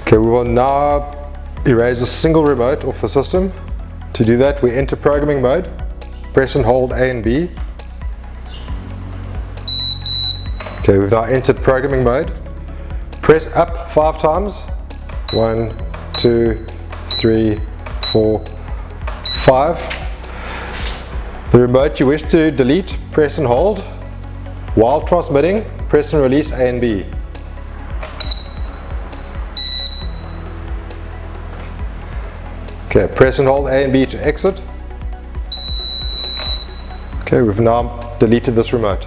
Okay, we will now erase a single remote off the system. To do that, we enter programming mode, press and hold A and B. Okay, we've now entered programming mode. Press up 5 times. 1, 2, 3, 4, 5. The remote you wish to delete, press and hold. While transmitting, press and release A and B. Okay, press and hold A and B to exit. Okay, we've now deleted this remote.